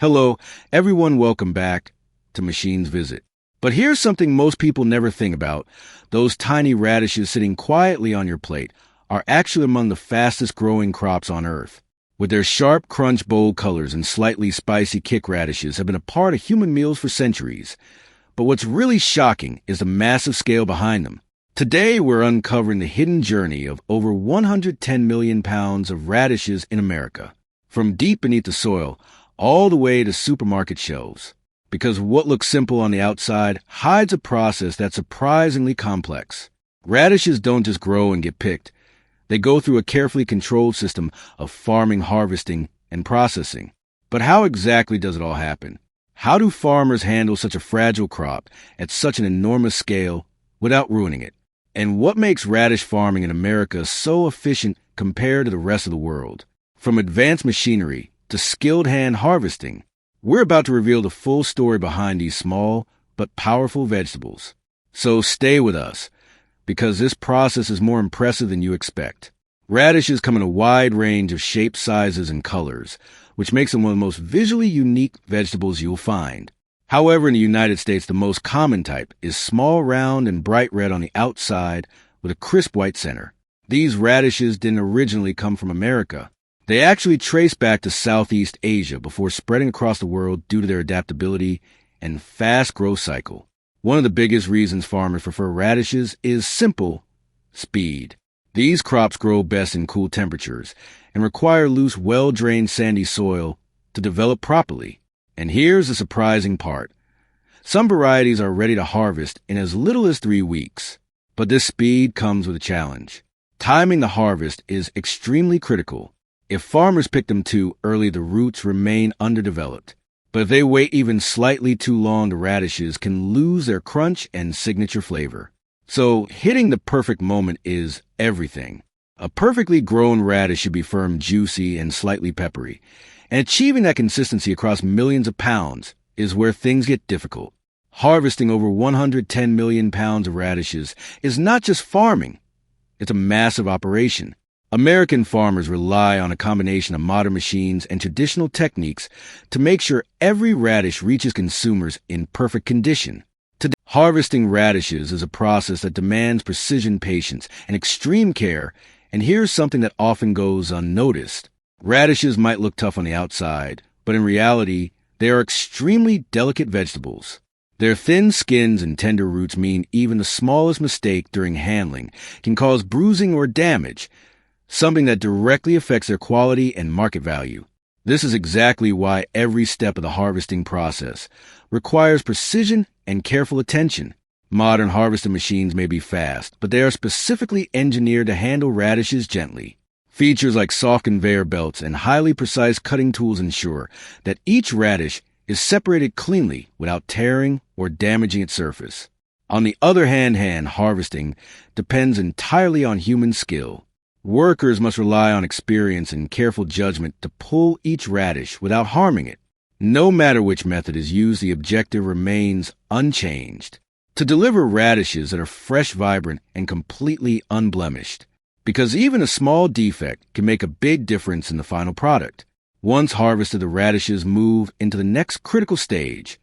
Hello, everyone, welcome back to Machine's Visit. But here's something most people never think about. Those tiny radishes sitting quietly on your plate are actually among the fastest growing crops on Earth. With their sharp, crunch, bold colors and slightly spicy kick, radishes have been a part of human meals for centuries. But what's really shocking is the massive scale behind them. Today, we're uncovering the hidden journey of over 110 million pounds of radishes in America, from deep beneath the soil all the way to supermarket shelves. Because what looks simple on the outside hides a process that's surprisingly complex. Radishes don't just grow and get picked. They go through a carefully controlled system of farming, harvesting, and processing. But how exactly does it all happen? How do farmers handle such a fragile crop at such an enormous scale without ruining it? And what makes radish farming in America so efficient compared to the rest of the world? From advanced machinery to skilled hand harvesting, we're about to reveal the full story behind these small but powerful vegetables. So stay with us, because this process is more impressive than you expect. Radishes come in a wide range of shapes, sizes, and colors, which makes them one of the most visually unique vegetables you'll find. However, in the United States, the most common type is small, round, and bright red on the outside with a crisp white center. These radishes didn't originally come from America. They actually trace back to Southeast Asia before spreading across the world due to their adaptability and fast growth cycle. One of the biggest reasons farmers prefer radishes is simple: speed. These crops grow best in cool temperatures and require loose, well-drained sandy soil to develop properly. And here's the surprising part. Some varieties are ready to harvest in as little as 3 weeks. But this speed comes with a challenge. Timing the harvest is extremely critical. If farmers pick them too early, the roots remain underdeveloped. But if they wait even slightly too long, the radishes can lose their crunch and signature flavor. So hitting the perfect moment is everything. A perfectly grown radish should be firm, juicy, and slightly peppery. And achieving that consistency across millions of pounds is where things get difficult. Harvesting over 110 million pounds of radishes is not just farming. It's a massive operation. American farmers rely on a combination of modern machines and traditional techniques to make sure every radish reaches consumers in perfect condition. Today, harvesting radishes is a process that demands precision, patience, and extreme care, and here's something that often goes unnoticed. Radishes might look tough on the outside, but in reality, they are extremely delicate vegetables. Their thin skins and tender roots mean even the smallest mistake during handling can cause bruising or damage, something that directly affects their quality and market value. This is exactly why every step of the harvesting process requires precision and careful attention. Modern harvesting machines may be fast, but they are specifically engineered to handle radishes gently. Features like soft conveyor belts and highly precise cutting tools ensure that each radish is separated cleanly without tearing or damaging its surface. On the other hand, harvesting depends entirely on human skill. Workers must rely on experience and careful judgment to pull each radish without harming it. No matter which method is used, the objective remains unchanged: to deliver radishes that are fresh, vibrant, and completely unblemished. Because even a small defect can make a big difference in the final product. Once harvested, the radishes move into the next critical stage: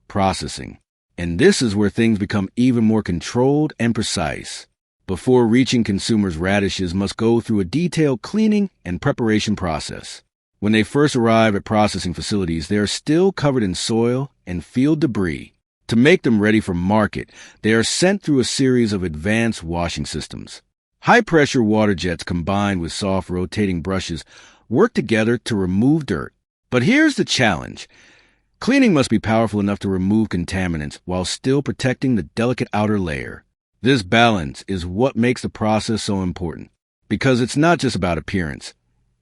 processing. And this is where things become even more controlled and precise. Before reaching consumers, radishes must go through a detailed cleaning and preparation process. When they first arrive at processing facilities, they are still covered in soil and field debris. To make them ready for market, they are sent through a series of advanced washing systems. High-pressure water jets combined with soft rotating brushes work together to remove dirt. But here's the challenge. Cleaning must be powerful enough to remove contaminants while still protecting the delicate outer layer. This balance is what makes the process so important, because it's not just about appearance.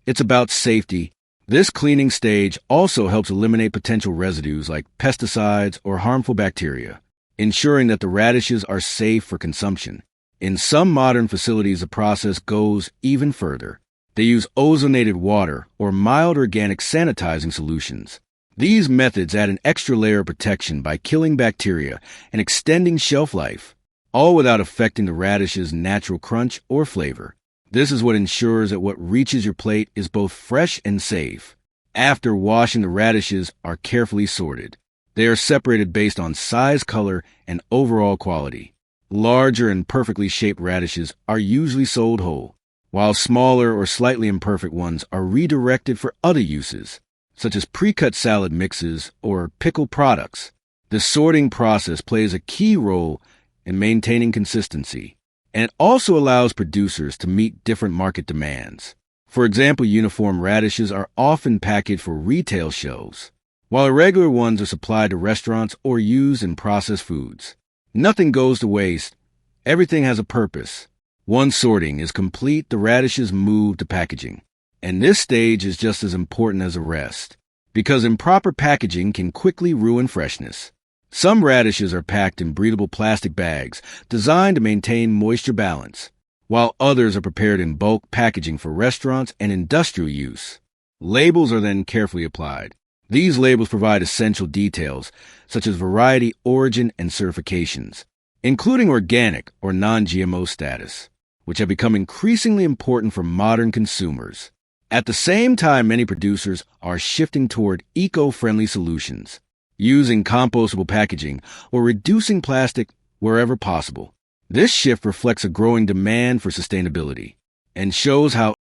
It's about safety. This cleaning stage also helps eliminate potential residues like pesticides or harmful bacteria, ensuring that the radishes are safe for consumption. In some modern facilities, the process goes even further. They use ozonated water or mild organic sanitizing solutions. These methods add an extra layer of protection by killing bacteria and extending shelf life, all without affecting the radish's natural crunch or flavor. This is what ensures that what reaches your plate is both fresh and safe. After washing, the radishes are carefully sorted. They are separated based on size, color, and overall quality. Larger and perfectly shaped radishes are usually sold whole, while smaller or slightly imperfect ones are redirected for other uses, such as pre-cut salad mixes or pickle products. The sorting process plays a key role in maintaining consistency, and it also allows producers to meet different market demands. For example, uniform radishes are often packaged for retail shelves, while irregular ones are supplied to restaurants or used in processed foods. Nothing goes to waste. Everything has a purpose. Once sorting is complete, the radishes move to packaging. And this stage is just as important as the rest, because improper packaging can quickly ruin freshness. Some radishes are packed in breathable plastic bags designed to maintain moisture balance, while others are prepared in bulk packaging for restaurants and industrial use. Labels are then carefully applied. These labels provide essential details, such as variety, origin, and certifications, including organic or non-GMO status, which have become increasingly important for modern consumers. At the same time, many producers are shifting toward eco-friendly solutions, using compostable packaging or reducing plastic wherever possible. This shift reflects a growing demand for sustainability and shows how